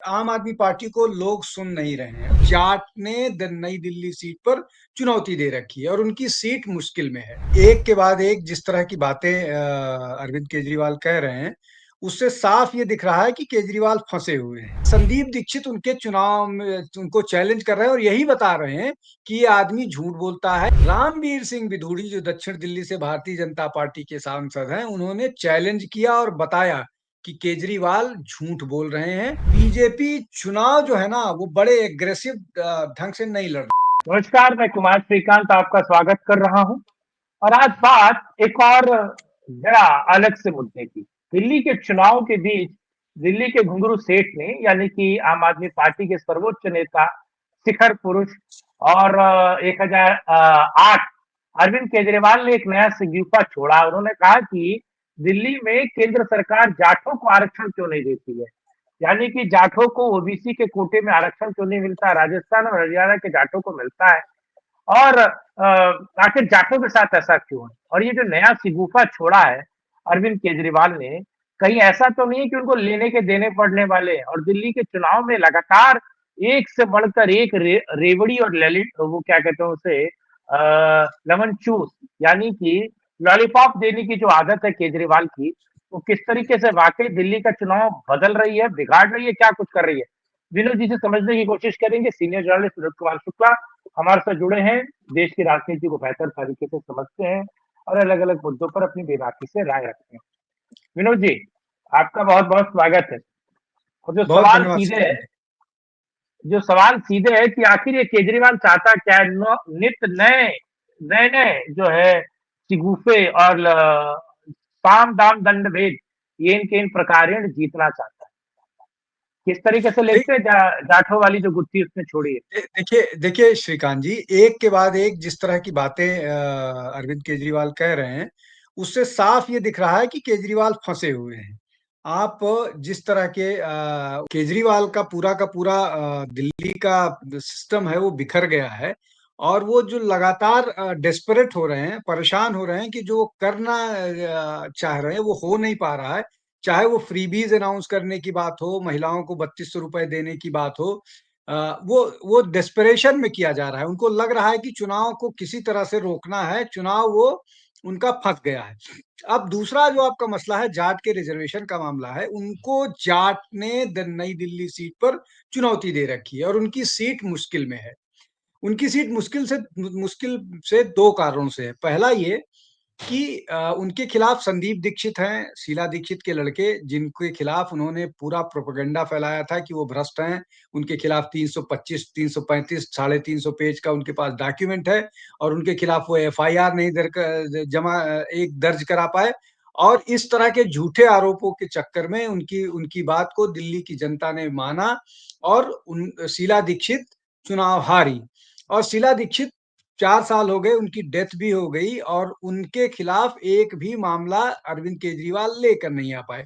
आम आदमी पार्टी को लोग सुन नहीं रहे हैं। जाट ने नई दिल्ली सीट पर चुनौती दे रखी है और उनकी सीट मुश्किल में है। एक के बाद एक जिस तरह की बातें अरविंद केजरीवाल कह रहे हैं, उससे साफ ये दिख रहा है कि केजरीवाल फंसे हुए हैं। संदीप दीक्षित उनके चुनाव में उनको चैलेंज कर रहे हैं और यही बता रहे हैं कि ये आदमी झूठ बोलता है। रामवीर सिंह विधूड़ी जो दक्षिण दिल्ली से भारतीय जनता पार्टी के सांसद हैं, उन्होंने चैलेंज किया और बताया कि केजरीवाल झूठ बोल रहे हैं। बीजेपी चुनाव जो है ना, वो बड़े एग्रेसिव ढंग से नहीं लड़ रही। नमस्कार, मैं कुमार श्रीकांत आपका स्वागत कर रहा हूं। और आज बात एक और जरा अलग से मुद्दे की। दिल्ली के चुनाव के बीच दिल्ली के घुंघरू सेठ ने यानी कि आम आदमी पार्टी के सर्वोच्च नेता, शिखर पुरुष और 1008 अरविंद केजरीवाल ने एक नया सिगीफा छोड़ा। उन्होंने कहा कि दिल्ली में केंद्र सरकार जाटों को आरक्षण क्यों नहीं देती है, यानी कि जाटों को ओबीसी के कोटे में आरक्षण क्यों नहीं मिलता, राजस्थान और हरियाणा के जाटों को मिलता है। और आखिर जाटों के साथ ऐसा क्यों है। और ये जो नया सिगूफा छोड़ा है अरविंद केजरीवाल ने, कहीं ऐसा तो नहीं है कि उनको लेने के देने पड़ने वाले हैं। और दिल्ली के चुनाव में लगातार एक से बढ़कर एक रेवड़ी और ललित, वो क्या कहते हैं उसे, लेमन चूस, यानी कि लॉलीपॉप देने की जो आदत है केजरीवाल की, वो किस तरीके से वाकई दिल्ली का चुनाव बदल रही है, बिगाड़ रही है, क्या कुछ कर रही है। विनोद जी से समझने की कोशिश करेंगे। सीनियर जर्नलिस्ट विनोद कुमार शुक्ला हमारे साथ जुड़े हैं, देश की राजनीति को बेहतर तरीके से समझते हैं और अलग अलग मुद्दों पर अपनी बेबाकी से राय रखते हैं। विनोद जी, आपका बहुत बहुत स्वागत है। और बहुत धन्यवाद श्रीकांत। जो सवाल सीधे है कि आखिर ये केजरीवाल चाहता क्या है। नित नए नए नए जो है सिगूफे और साम दाम दंड भेद, ये इनके इन प्रकारेण जीतना चाहता है। किस तरीके से देख लिखते हैं जाठों वाली जो गुत्थी उसने छोड़ी है। देखिए देखिए श्रीकांत जी, एक के बाद एक जिस तरह की बातें अरविंद केजरीवाल कह रहे हैं, उससे साफ ये दिख रहा है कि केजरीवाल फंसे हुए हैं। आप जिस तरह के केजरीवाल का पूरा दिल्ली का सिस्टम है वो बिखर गया है और वो जो लगातार डेस्परेट हो रहे हैं, परेशान हो रहे हैं कि जो करना चाह रहे हैं वो हो नहीं पा रहा है। चाहे वो फ्रीबीज अनाउंस करने की बात हो, महिलाओं को 3200 रुपए देने की बात हो, वो डेस्परेशन में किया जा रहा है। उनको लग रहा है कि चुनाव को किसी तरह से रोकना है, चुनाव वो उनका फंस गया है। अब दूसरा जो आपका मसला है, जाट के रिजर्वेशन का मामला है, उनको जाट ने नई दिल्ली सीट पर चुनौती दे रखी है और उनकी सीट मुश्किल में है। उनकी सीट मुश्किल से दो कारणों से है। पहला ये कि उनके खिलाफ संदीप दीक्षित हैं, शीला दीक्षित के लड़के, जिनके खिलाफ उन्होंने पूरा प्रोपेगेंडा फैलाया था कि वो भ्रष्ट हैं। उनके खिलाफ 325, 335, 350 पेज का उनके पास डॉक्यूमेंट है और उनके खिलाफ वो एफआईआर नहीं दर्ज करा पाए। और इस तरह के झूठे आरोपों के चक्कर में उनकी उनकी बात को दिल्ली की जनता ने माना और शीला दीक्षित चुनाव हारी। और शीला दीक्षित 4 साल हो गए, उनकी डेथ भी हो गई और उनके खिलाफ एक भी मामला अरविंद केजरीवाल लेकर नहीं आ पाए।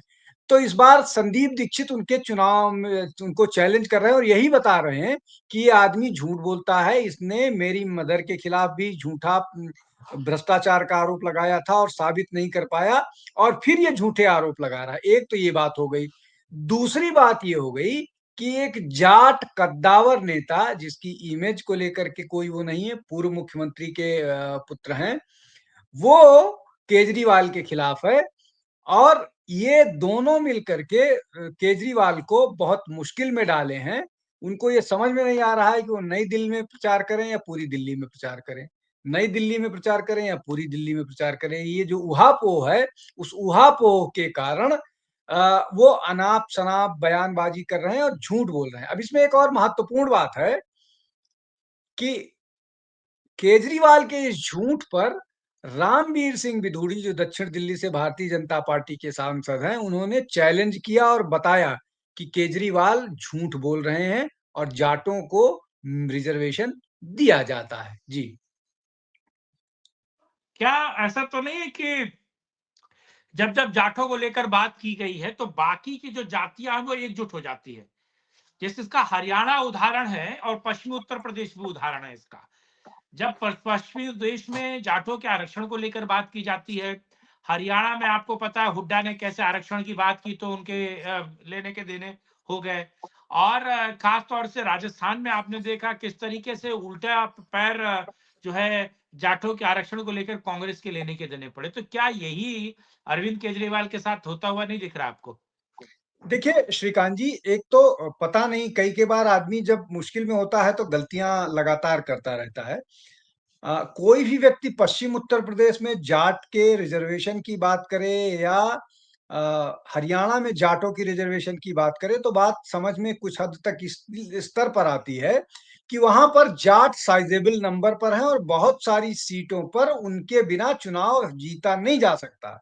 तो इस बार संदीप दीक्षित उनके चुनाव में उनको चैलेंज कर रहे हैं और यही बता रहे हैं कि ये आदमी झूठ बोलता है, इसने मेरी मदर के खिलाफ भी झूठा भ्रष्टाचार का आरोप लगाया था और साबित नहीं कर पाया और फिर ये झूठे आरोप लगा रहा है। एक तो ये बात हो गई। दूसरी बात ये हो गई कि एक जाट कद्दावर नेता, जिसकी इमेज को लेकर के कोई वो नहीं है, पूर्व मुख्यमंत्री के पुत्र हैं, वो केजरीवाल के खिलाफ है और ये दोनों मिलकर के केजरीवाल को बहुत मुश्किल में डाले हैं। उनको ये समझ में नहीं आ रहा है कि वो नई दिल्ली में प्रचार करें या पूरी दिल्ली में प्रचार करें। नई दिल्ली में प्रचार करें या पूरी दिल्ली में प्रचार करें। ये जो ऊहापोह है, उस ऊहापोह के कारण वो अनाप-शनाप बयानबाजी कर रहे हैं और झूठ बोल रहे हैं। अब इसमें एक और महत्वपूर्ण बात है कि केजरीवाल के इस झूठ पर रामवीर सिंह विधूड़ी जो दक्षिण दिल्ली से भारतीय जनता पार्टी के सांसद हैं, उन्होंने चैलेंज किया और बताया कि केजरीवाल झूठ बोल रहे हैं और जाटों को रिजर्वेशन दिया जाता है। जी। क्या ऐसा तो नहीं है कि जब जब जाटों को लेकर बात की गई है तो बाकी की जो जातियां हैं वो एकजुट हो जाती है। जैसे इसका हरियाणा उदाहरण है और पश्चिमी उत्तर प्रदेश भी उदाहरण है इसका। जब पश्चिमी देश में जाटों के आरक्षण को लेकर बात की जाती है, हरियाणा में आपको पता है हुड्डा ने कैसे आरक्षण की बात की तो उनके लेने के देने हो गए। और खास तौर से राजस्थान में आपने देखा किस तरीके से उल्टा पैर जो है जाटों के आरक्षण को लेकर कांग्रेस के लेने के देने पड़े। तो क्या यही अरविंद केजरीवाल के साथ होता हुआ नहीं दिख रहा आपको? देखिए श्रीकांत जी, एक तो पता नहीं, कई बार आदमी जब मुश्किल में होता है तो गलतियां लगातार करता रहता है। कोई भी व्यक्ति पश्चिम उत्तर प्रदेश में जाट के रिजर्वेशन की बात करे या हरियाणा में जाटों की रिजर्वेशन की बात करे तो बात समझ में कुछ हद तक इस स्तर पर आती है कि वहां पर जाट साइजेबल नंबर पर है और बहुत सारी सीटों पर उनके बिना चुनाव जीता नहीं जा सकता।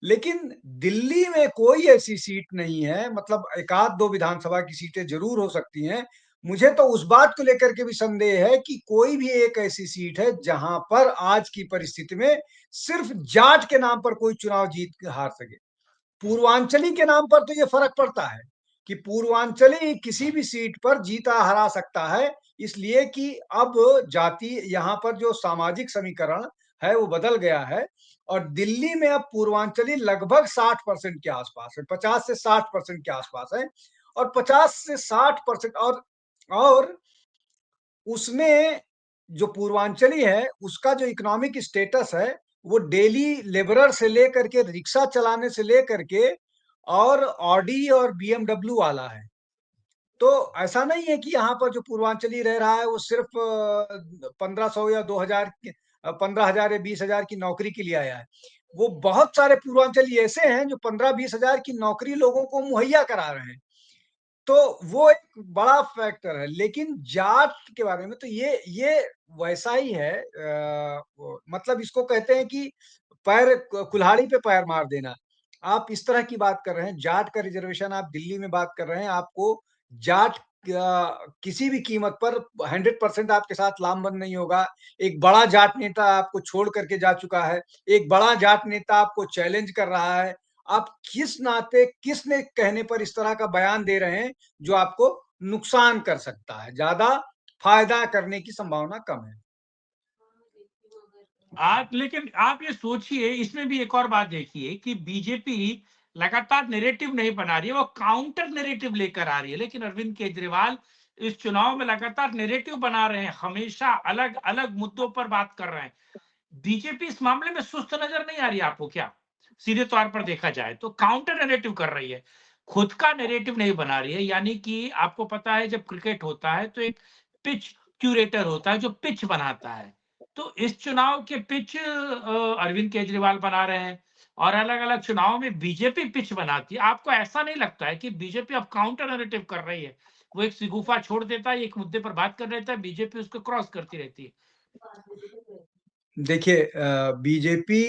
लेकिन दिल्ली में कोई ऐसी सीट नहीं है, मतलब एक आध दो विधानसभा की सीटें जरूर हो सकती हैं। मुझे तो उस बात को लेकर के भी संदेह है कि कोई भी एक ऐसी सीट है जहां पर आज की परिस्थिति में सिर्फ जाट के नाम पर कोई चुनाव जीत हार सके। पूर्वांचली के नाम पर तो ये फर्क पड़ता है कि पूर्वांचली किसी भी सीट पर जीता हरा सकता है, इसलिए कि अब जाति यहाँ पर जो सामाजिक समीकरण है वो बदल गया है और दिल्ली में अब पूर्वांचली लगभग 60% के आसपास है, 50 से 60% के आसपास है और 50 से 60% और उसमें जो पूर्वांचली है उसका जो इकोनॉमिक स्टेटस है वो डेली लेबरर से लेकर के रिक्शा चलाने से लेकर के और ऑडी और बीएमडब्ल्यू वाला है। तो ऐसा नहीं है कि यहाँ पर जो पूर्वांचली रह रहा है वो सिर्फ 1500 या 2000 15,000 या 20,000 की नौकरी के लिए आया है। वो बहुत सारे पूर्वांचली ऐसे हैं जो 15-20,000 की नौकरी लोगों को मुहैया करा रहे हैं। तो वो एक बड़ा फैक्टर है, लेकिन जाट के बारे में तो ये वैसा ही है, मतलब इसको कहते हैं कि पैर कुल्हाड़ी पे पैर मार देना। आप इस तरह की बात कर रहे हैं, जाट का रिजर्वेशन आप दिल्ली में बात कर रहे हैं, आपको जाट किसी भी कीमत पर 100% आपके साथ लामबंद नहीं होगा। एक बड़ा जाट नेता आपको छोड़ करके जा चुका है, एक बड़ा जाट नेता आपको चैलेंज कर रहा है। आप किस नाते, किसने कहने पर इस तरह का बयान दे रहे हैं जो आपको नुकसान कर सकता है, ज्यादा फायदा करने की संभावना कम है। आप लेकिन आप ये सोचिए, इसमें भी एक और बात देखिए कि बीजेपी लगातार नैरेटिव नहीं बना रही है, वो काउंटर नैरेटिव लेकर आ रही है। लेकिन अरविंद केजरीवाल इस चुनाव में लगातार नैरेटिव बना रहे हैं, हमेशा अलग अलग मुद्दों पर बात कर रहे हैं। बीजेपी इस मामले में सुस्त नजर नहीं आ रही आपको क्या? सीधे तौर पर देखा जाए तो काउंटर नैरेटिव कर रही है, खुद का नैरेटिव नहीं बना रही है। यानी कि आपको पता है जब क्रिकेट होता है तो एक पिच क्यूरेटर होता है जो पिच बनाता है। तो इस चुनाव के पिच अरविंद केजरीवाल बना रहे हैं और अलग अलग चुनाव में बीजेपी पिच बनाती है। आपको ऐसा नहीं लगता है कि बीजेपी अब काउंटर नैरेटिव कर रही है? वो एक सिगुफा छोड़ देता है, एक मुद्दे पर बात कर लेता है, बीजेपी उसको क्रॉस करती रहती है। देखिए बीजेपी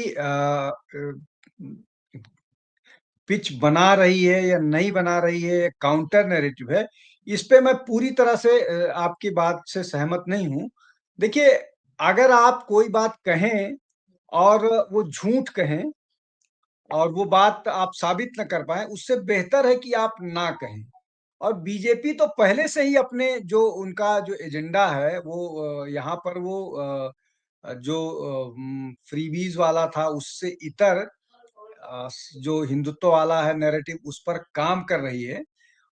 पिच बना रही है या नहीं बना रही है, काउंटर नैरेटिव है, इस पे मैं पूरी तरह से आपकी बात से सहमत नहीं हूं। देखिए, अगर आप कोई बात कहें और वो झूठ कहें और वो बात आप साबित न कर पाए, उससे बेहतर है कि आप ना कहें। और बीजेपी तो पहले से ही अपने जो उनका जो एजेंडा है वो यहाँ पर वो जो फ्रीबीज वाला था उससे इतर जो हिंदुत्व वाला है नैरेटिव उस पर काम कर रही है।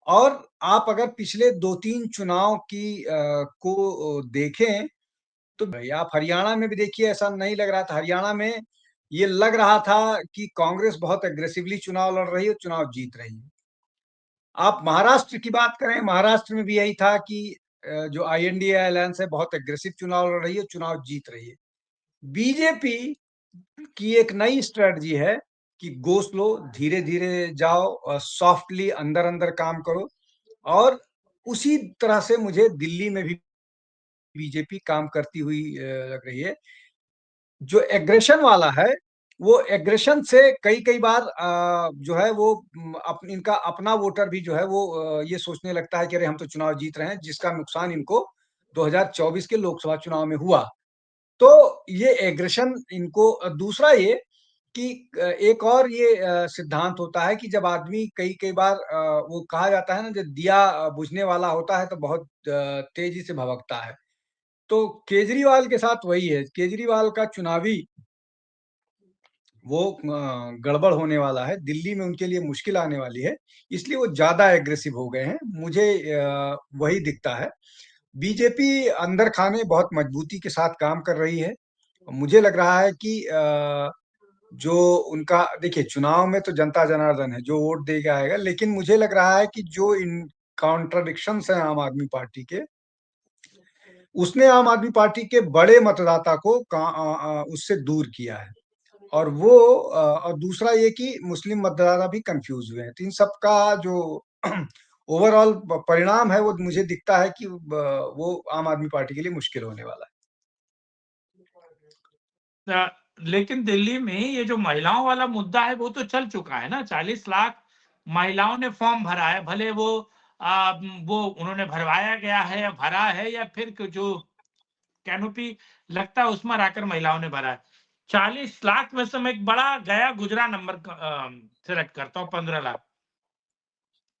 और आप अगर पिछले 2-3 चुनाव को देखें तो भाई आप हरियाणा में भी देखिए, ऐसा नहीं लग रहा था। हरियाणा में ये लग रहा था कि कांग्रेस बहुत एग्रेसिवली चुनाव लड़ रही है, चुनाव जीत रही है। आप महाराष्ट्र की बात करें, महाराष्ट्र में भी यही था कि जो आईएनडीए अलायंस है बहुत एग्रेसिव चुनाव लड़ रही है, चुनाव जीत रही है। बीजेपी की एक नई स्ट्रेटजी है कि गो स्लो, धीरे धीरे जाओ और सॉफ्टली अंदर अंदर काम करो। और उसी तरह से मुझे दिल्ली में भी बीजेपी काम करती हुई लग रही है। जो एग्रेशन वाला है वो एग्रेशन से कई कई बार जो है वो इनका अपना वोटर भी जो है वो ये सोचने लगता है कि अरे हम तो चुनाव जीत रहे हैं, जिसका नुकसान इनको 2024 के लोकसभा चुनाव में हुआ। तो ये एग्रेशन इनको दूसरा ये कि एक और ये सिद्धांत होता है कि जब आदमी कई कई बार वो कहा जाता है ना, जब दिया बुझने वाला होता है तो बहुत तेजी से भभकता है। तो केजरीवाल के साथ वही है। केजरीवाल का चुनावी वो गड़बड़ होने वाला है, दिल्ली में उनके लिए मुश्किल आने वाली है, इसलिए वो ज़्यादा एग्रेसिव हो गए हैं। मुझे वही दिखता है। बीजेपी अंदर खाने बहुत मजबूती के साथ काम कर रही है। मुझे लग रहा है कि जो उनका देखिए चुनाव में तो जनता जनार्दन है, जो वोट दे के आएगा, लेकिन मुझे लग रहा है कि जो इन कॉन्ट्रडिक्शंस हैं आम आदमी पार्टी के, उसने आम आदमी पार्टी के बड़े मतदाता को उससे दूर किया है। और और दूसरा ये कि मुस्लिम मतदाता भी कन्फ्यूज़ हुए हैं। तो इन सब का जो ओवरऑल परिणाम है, वो मुझे दिखता है कि वो आम आदमी पार्टी के लिए मुश्किल होने वाला है। लेकिन दिल्ली में ये जो महिलाओं वाला मुद्दा है वो तो चल चुका है ना। 40 लाख महिलाओं ने फॉर्म भरा है, भले वो उन्होंने भरवाया गया है, भरा है, या फिर जो कैनोपी लगता है उसमें आकर महिलाओं ने भरा है। 40 लाख में से मैं एक बड़ा गया गुजरा नंबर सेलेक्ट करता हूँ, 15 लाख।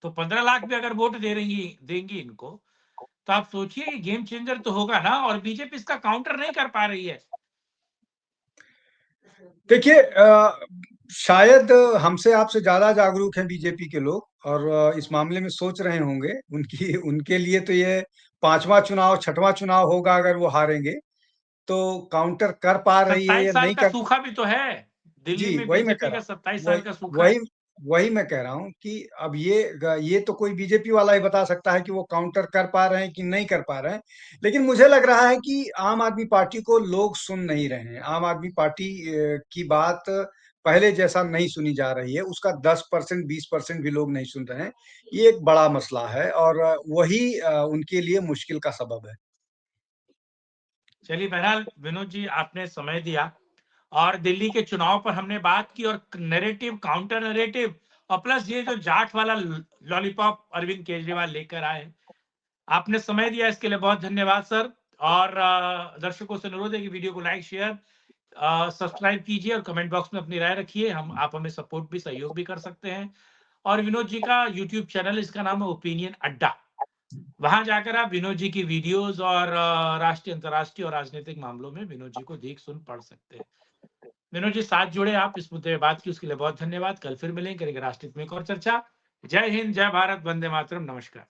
तो 15 लाख भी अगर वोट देंगी इनको, तो आप सोचिए कि गेम चेंजर तो होगा ना। और बीजेपी इसका काउंटर नहीं कर पा रही है। देखिए शायद हमसे आपसे ज़्यादा जागरूक हैं बीजेपी के लोग, और इस मामले में सोच रहे होंगे। उनके लिए तो ये 5वां चुनाव, 6वां चुनाव होगा अगर वो हारेंगे, तो काउंटर कर पा रही है 27 या साल नहीं का कर। सूखा भी तो है दिल्ली जी, में, वही मैं कह बीजेपी रहा का हूँ। 27 साल वही का सूखा वही है। वही मैं कह रहा हूँ कि अब ये तो कोई बीजेपी वाला ही बता सकता है कि वो काउंटर कर पा रहे हैं कि नहीं कर पा रहे हैं। लेकिन मुझे लग रहा है कि आम आदमी पार्टी को लोग सुन नहीं रहे हैं। आम आदमी पार्टी की बात पहले जैसा नहीं सुनी जा रही है। उसका 10%, 20% भी लोग नहीं सुन रहे हैं। ये एक बड़ा मसला है, और वही उनके लिए मुश्किल का सबब है। चलिए, बहरहाल विनोद जी आपने समय दिया और दिल्ली के चुनाव पर हमने बात की, और नैरेटिव, काउंटर नैरेटिव, और प्लस ये जो जाट वाला लॉलीपॉप अरविंद केजरीवाल लेकर आए। आपने समय दिया, इसके लिए बहुत धन्यवाद सर। और दर्शकों से अनुरोध है कि वीडियो को लाइक, शेयर, सब्सक्राइब कीजिए और कमेंट बॉक्स में अपनी राय रखिए। आप हमें सपोर्ट भी, सहयोग भी कर सकते हैं। और विनोद जी का यूट्यूब चैनल, इसका नाम है ओपिनियन अड्डा। वहां जाकर आप विनोद जी की वीडियोस और राष्ट्रीय, अंतर्राष्ट्रीय और राजनीतिक मामलों में विनोद जी को देख सुन पढ़ सकते हैं। विनोद जी, साथ जुड़े आप इस मुद्दे में बात की, उसके लिए बहुत धन्यवाद। कल फिर मिलेंगे, करेंगे राष्ट्रहित में एक और चर्चा। जय हिंद, जय भारत, वंदे मातरम, नमस्कार।